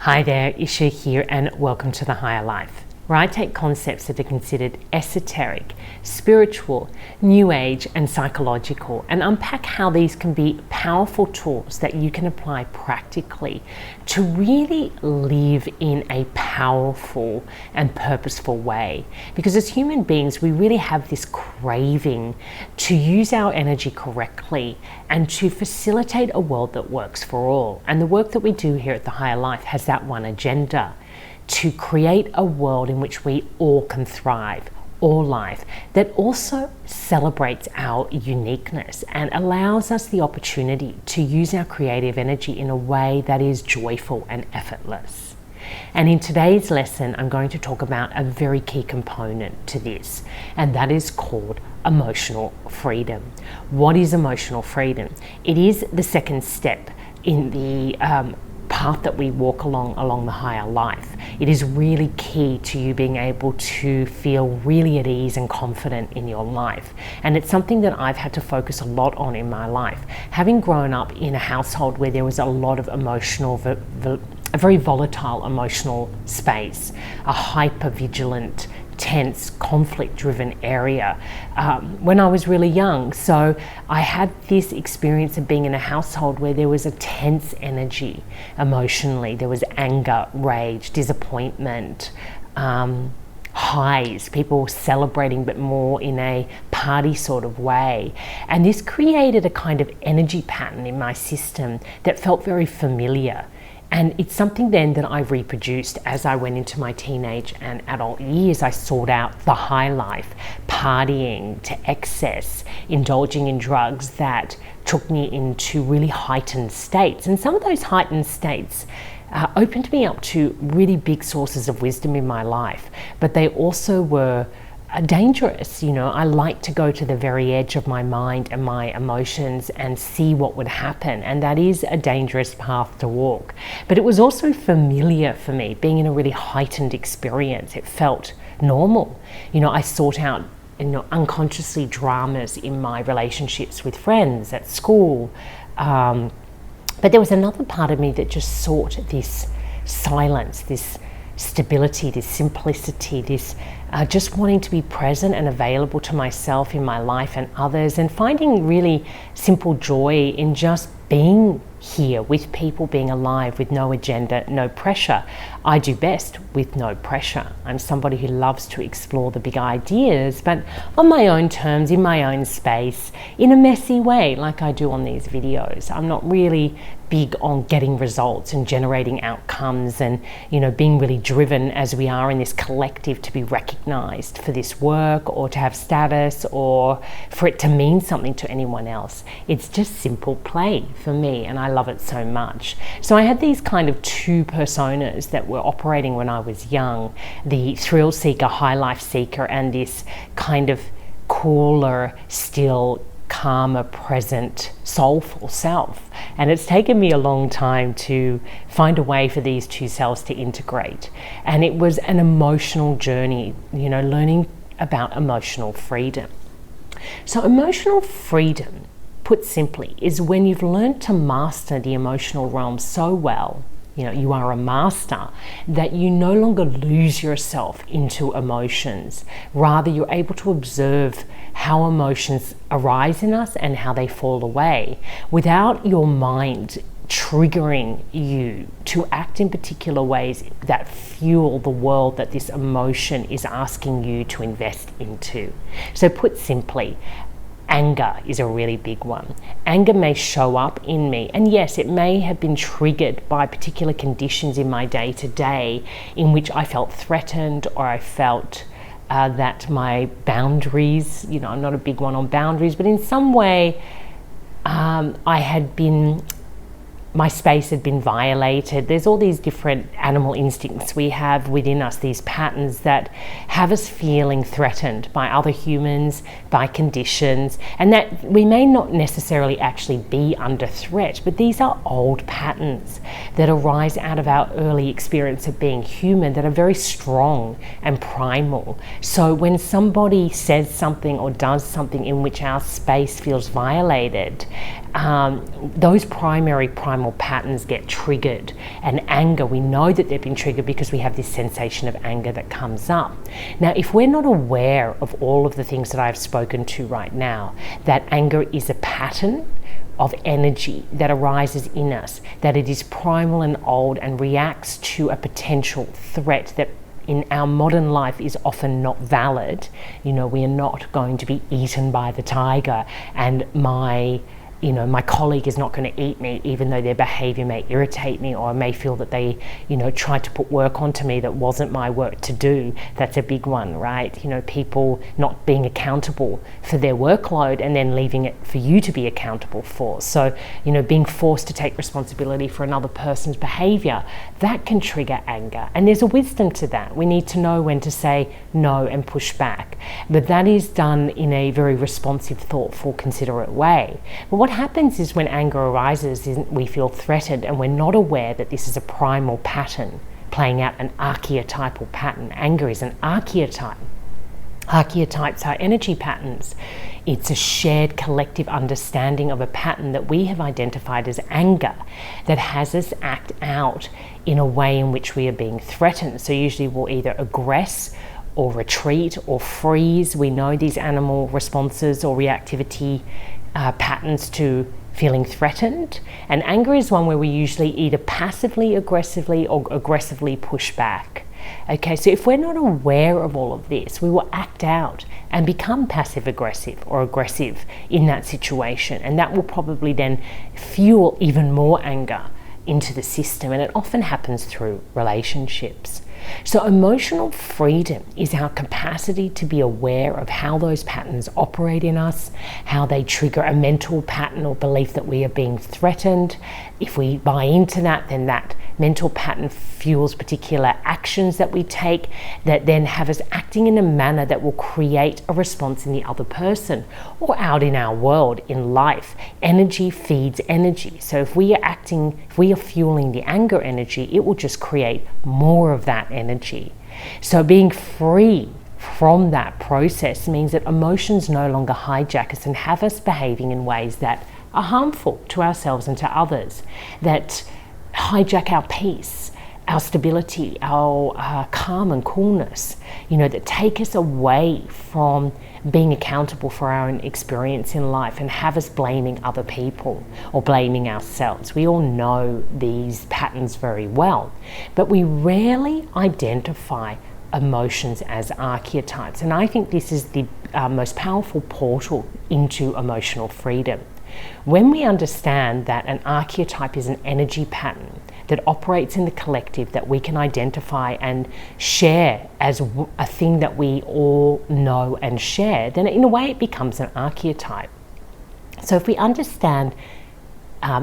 Hi there, Isha here, and welcome to The Higher Life, where I take concepts that are considered esoteric, spiritual, new age, and psychological, and unpack how these can be powerful tools that you can apply practically to really live in a powerful and purposeful way. Because as human beings, we really have this craving to use our energy correctly and to facilitate a world that works for all. And the work that we do here at The Higher Life has that one agenda: to create a world in which we all can thrive, all life, that also celebrates our uniqueness and allows us the opportunity to use our creative energy in a way that is joyful and effortless. And in today's lesson, I'm going to talk about a very key component to this, and that is called emotional freedom. What is emotional freedom? It is the second step in the path that we walk along the higher life. It is really key to you being able to feel really at ease and confident in your life. And it's something that I've had to focus a lot on in my life. Having grown up in a household where there was a lot of a very volatile emotional space, a hyper-vigilant, tense, conflict-driven area when I was really young. So I had this experience of being in a household where there was a tense energy emotionally. There was anger, rage, disappointment, highs, people celebrating but more in a party sort of way. And this created a kind of energy pattern in my system that felt very familiar. And it's something then that I reproduced as I went into my teenage and adult years. I sought out the high life, partying to excess, indulging in drugs that took me into really heightened states. And some of those heightened states opened me up to really big sources of wisdom in my life, but they also were dangerous. I like to go to the very edge of my mind and my emotions and see what would happen, and that is a dangerous path to walk. But it was also familiar for me, being in a really heightened experience. It felt normal. I sought out unconsciously dramas in my relationships with friends at school, but there was another part of me that just sought this silence, this stability, this simplicity, this just wanting to be present and available to myself in my life and others, and finding really simple joy in just being here with people, being alive with no agenda, no pressure. I do best with no pressure. I'm somebody who loves to explore the big ideas, but on my own terms, in my own space, in a messy way, like I do on these videos. I'm not really big on getting results and generating outcomes and being really driven as we are in this collective to be recognized for this work or to have status or for it to mean something to anyone else. It's just simple play for me, and I love it so much. So I had these kind of two personas that were operating when I was young: the thrill seeker, high life seeker, and this kind of cooler, still, calmer, present, soulful self. And it's taken me a long time to find a way for these two selves to integrate. And it was an emotional journey, learning about emotional freedom. So emotional freedom, put simply, is when you've learned to master the emotional realm so well, you are a master, that you no longer lose yourself into emotions. Rather, you're able to observe how emotions arise in us and how they fall away without your mind triggering you to act in particular ways that fuel the world that this emotion is asking you to invest into. So put simply, anger is a really big one. Anger may show up in me, and yes, it may have been triggered by particular conditions in my day-to-day in which I felt threatened, or I felt that my boundaries, I'm not a big one on boundaries, but in some way my space had been violated. There's all these different animal instincts we have within us, these patterns that have us feeling threatened by other humans, by conditions, and that we may not necessarily actually be under threat, but these are old patterns that arise out of our early experience of being human that are very strong and primal. So when somebody says something or does something in which our space feels violated, those primary primal patterns get triggered. And anger, we know that they've been triggered because we have this sensation of anger that comes up. Now, if we're not aware of all of the things that I've spoken to right now, that anger is a pattern of energy that arises in us, that it is primal and old and reacts to a potential threat that in our modern life is often not valid. We are not going to be eaten by the tiger, and my colleague is not going to eat me, even though their behavior may irritate me, or I may feel that they, tried to put work onto me that wasn't my work to do. That's a big one, right? People not being accountable for their workload and then leaving it for you to be accountable for. So, being forced to take responsibility for another person's behavior, that can trigger anger. And there's a wisdom to that. We need to know when to say no and push back. But that is done in a very responsive, thoughtful, considerate way. But what happens is when anger arises, we feel threatened, and we're not aware that this is a primal pattern playing out an archetypal pattern. Anger is an archetype. Archetypes are energy patterns. It's a shared collective understanding of a pattern that we have identified as anger that has us act out in a way in which we are being threatened. So usually we'll either aggress or retreat or freeze. We know these animal responses or reactivity patterns to feeling threatened, and anger is one where we usually either passively aggressively or aggressively push back. Okay, so if we're not aware of all of this, we will act out and become passive aggressive or aggressive in that situation, and that will probably then fuel even more anger into the system, and it often happens through relationships. So emotional freedom is our capacity to be aware of how those patterns operate in us, how they trigger a mental pattern or belief that we are being threatened. If we buy into that, then that mental pattern fuels particular actions that we take that then have us acting in a manner that will create a response in the other person or out in our world, in life. Energy feeds energy. So if we are fueling the anger energy, it will just create more of that energy. So being free from that process means that emotions no longer hijack us and have us behaving in ways that are harmful to ourselves and to others, that hijack our peace, our stability, our calm and coolness, that take us away from being accountable for our own experience in life and have us blaming other people or blaming ourselves. We all know these patterns very well, but we rarely identify emotions as archetypes. And I think this is the most powerful portal into emotional freedom. When we understand that an archetype is an energy pattern that operates in the collective that we can identify and share as a thing that we all know and share, then in a way it becomes an archetype. So if we understand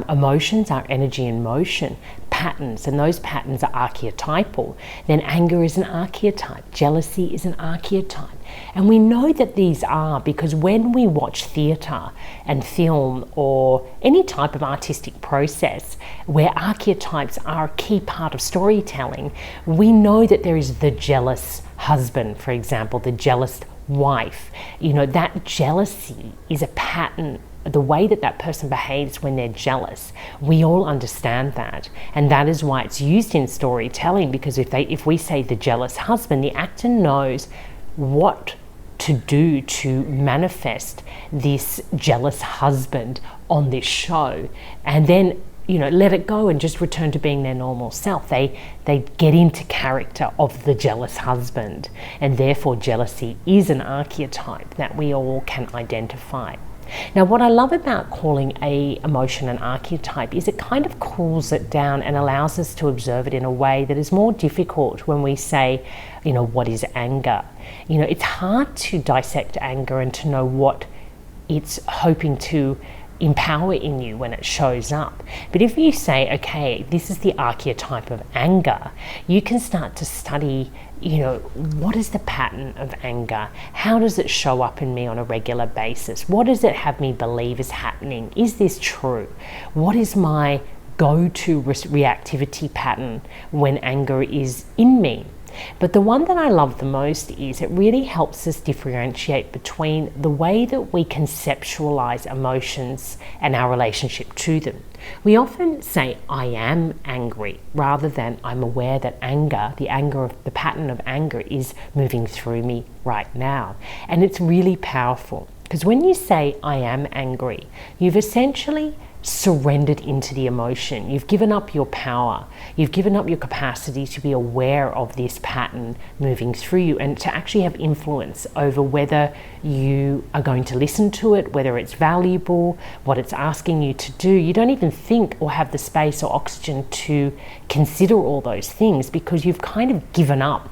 emotions are energy in motion, patterns, and those patterns are archetypal, then anger is an archetype, jealousy is an archetype. And we know that these are because when we watch theatre and film or any type of artistic process where archetypes are a key part of storytelling, we know that there is the jealous husband, for example, the jealous wife. That jealousy is a pattern. The way that person behaves when they're jealous, we all understand that, and that is why it's used in storytelling, because if we say the jealous husband, the actor knows what to do to manifest this jealous husband on this show, and then let it go and just return to being their normal self. They get into character of the jealous husband, and therefore jealousy is an archetype that we all can identify. Now, what I love about calling a emotion an archetype is it kind of cools it down and allows us to observe it in a way that is more difficult when we say, what is anger? It's hard to dissect anger and to know what it's hoping to empower in you when it shows up. But if you say, okay, this is the archetype of anger, you can start to study, what is the pattern of anger? How does it show up in me on a regular basis? What does it have me believe is happening? Is this true? What is my go-to reactivity pattern when anger is in me? But the one that I love the most is it really helps us differentiate between the way that we conceptualize emotions and our relationship to them. We often say, I am angry, rather than I'm aware that the pattern of anger is moving through me right now. And it's really powerful, because when you say, I am angry, you've essentially surrendered into the emotion. You've given up your power. You've given up your capacity to be aware of this pattern moving through you and to actually have influence over whether you are going to listen to it, whether it's valuable, what it's asking you to do. You don't even think or have the space or oxygen to consider all those things, because you've kind of given up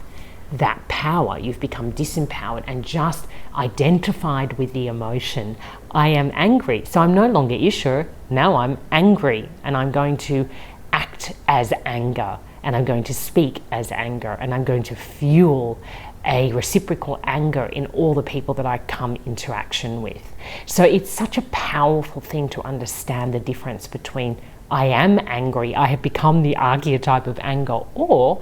that power. You've become disempowered and just identified with the emotion. I am angry, so I'm no longer Isha. Now I'm angry, and I'm going to act as anger, and I'm going to speak as anger, and I'm going to fuel a reciprocal anger in all the people that I come into action with. So it's such a powerful thing to understand the difference between I am angry, I have become the archetype of anger, or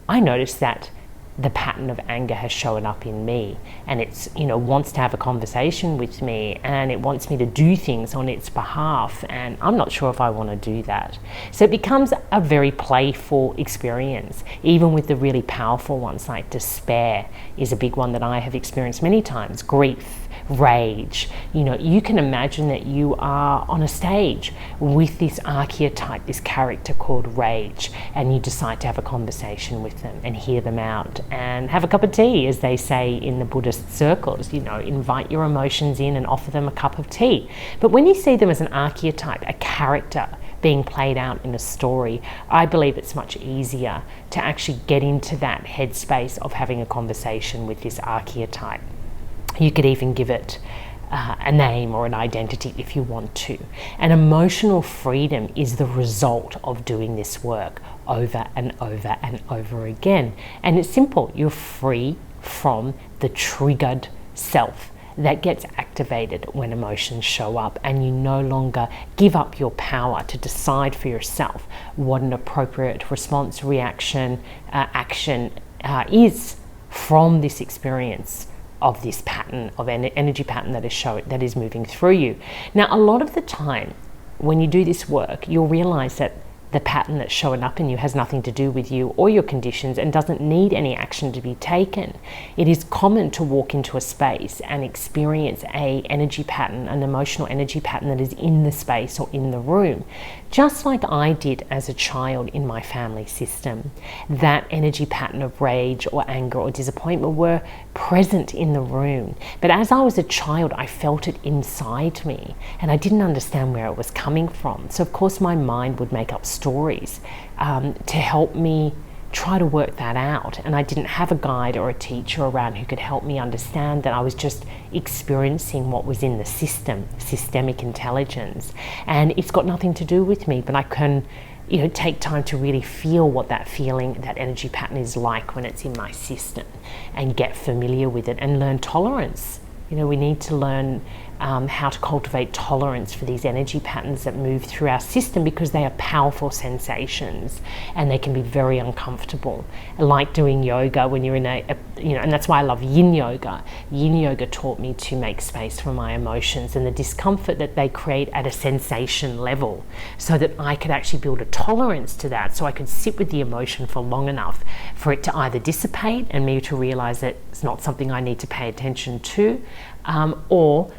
I notice that the pattern of anger has shown up in me, and it's, wants to have a conversation with me, and it wants me to do things on its behalf, and I'm not sure if I want to do that. So it becomes a very playful experience, even with the really powerful ones, like despair is a big one that I have experienced many times, grief, rage. You can imagine that you are on a stage with this archetype, this character called rage, and you decide to have a conversation with them and hear them out and have a cup of tea, as they say in the Buddhist circles. Invite your emotions in and offer them a cup of tea. But when you see them as an archetype, a character being played out in a story, I believe it's much easier to actually get into that headspace of having a conversation with this archetype. You could even give it a name or an identity if you want to. And emotional freedom is the result of doing this work over and over and over again. And it's simple. You're free from the triggered self that gets activated when emotions show up, and you no longer give up your power to decide for yourself what an appropriate response, reaction, action is from this experience of this pattern of energy pattern that is moving through you. Now, a lot of the time when you do this work, you'll realize that the pattern that's showing up in you has nothing to do with you or your conditions and doesn't need any action to be taken. It is common to walk into a space and experience an energy pattern, an emotional energy pattern that is in the space or in the room, just like I did as a child in my family system. That energy pattern of rage or anger or disappointment were present in the room. But as I was a child, I felt it inside me and I didn't understand where it was coming from. So of course my mind would make up stories to help me try to work that out, and I didn't have a guide or a teacher around who could help me understand that I was just experiencing what was in the system, systemic intelligence, and it's got nothing to do with me, but I can take time to really feel what that feeling, that energy pattern is like when it's in my system, and get familiar with it and learn tolerance. We need to learn how to cultivate tolerance for these energy patterns that move through our system, because they are powerful sensations and they can be very uncomfortable. Like doing yoga when you're in and that's why I love yin yoga. Yin yoga taught me to make space for my emotions and the discomfort that they create at a sensation level, so that I could actually build a tolerance to that, so I could sit with the emotion for long enough for it to either dissipate and me to realize that it's not something I need to pay attention to, or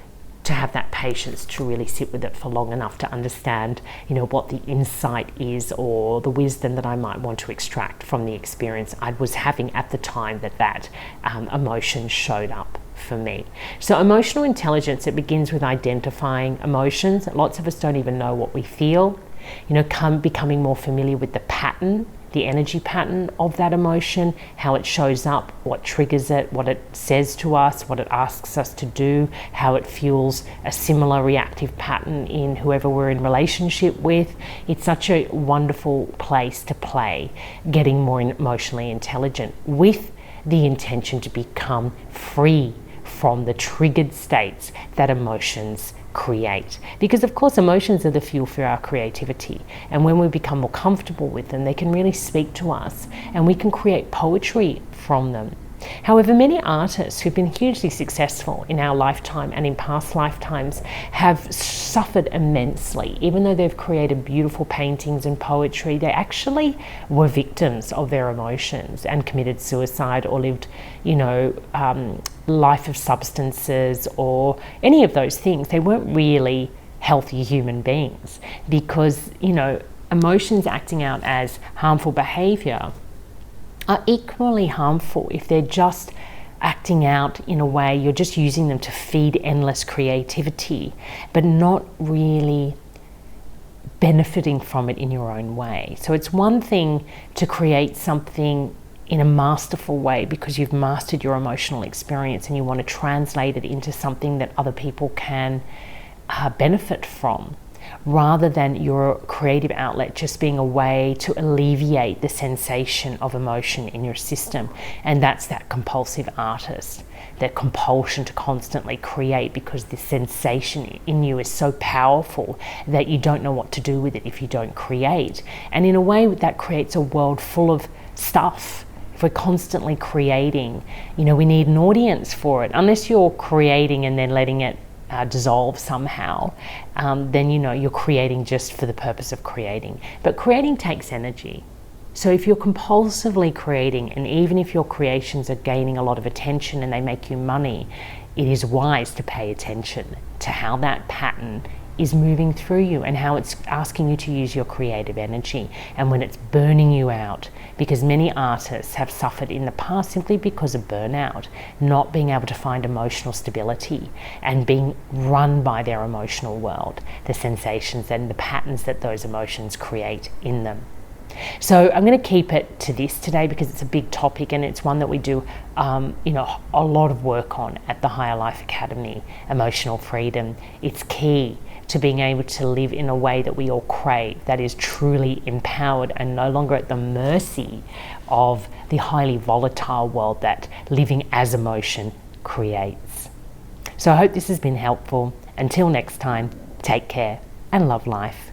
to have that patience to really sit with it for long enough to understand, what the insight is or the wisdom that I might want to extract from the experience I was having at the time that emotion showed up for me. So emotional intelligence, it begins with identifying emotions. Lots of us don't even know what we feel. Becoming more familiar with the pattern, the energy pattern of that emotion, how it shows up, what triggers it, what it says to us, what it asks us to do, how it fuels a similar reactive pattern in whoever we're in relationship with. It's such a wonderful place to play, getting more emotionally intelligent with the intention to become free from the triggered states that emotions create. Because of course emotions are the fuel for our creativity, and when we become more comfortable with them, they can really speak to us and we can create poetry from them. However, many artists who've been hugely successful in our lifetime and in past lifetimes have suffered immensely. Even though they've created beautiful paintings and poetry, they actually were victims of their emotions and committed suicide or lived, life of substances or any of those things. They weren't really healthy human beings because, emotions acting out as harmful behavior are equally harmful if they're just acting out in a way you're just using them to feed endless creativity, but not really benefiting from it in your own way. So it's one thing to create something in a masterful way because you've mastered your emotional experience and you want to translate it into something that other people can benefit from, rather than your creative outlet just being a way to alleviate the sensation of emotion in your system. And that's that compulsive artist, that compulsion to constantly create because the sensation in you is so powerful that you don't know what to do with it if you don't create. And in a way that creates a world full of stuff. If we're constantly creating, we need an audience for it. Unless you're creating and then letting it dissolve somehow, then you're creating just for the purpose of creating. But creating takes energy. So if you're compulsively creating, and even if your creations are gaining a lot of attention and they make you money, it is wise to pay attention to how that pattern is moving through you and how it's asking you to use your creative energy, and when it's burning you out. Because many artists have suffered in the past simply because of burnout, not being able to find emotional stability and being run by their emotional world, the sensations and the patterns that those emotions create in them. So I'm going to keep it to this today because it's a big topic and it's one that we do a lot of work on at the Higher Life Academy. Emotional freedom, it's key to being able to live in a way that we all crave, that is truly empowered and no longer at the mercy of the highly volatile world that living as emotion creates. So I hope this has been helpful. Until next time, take care and love life.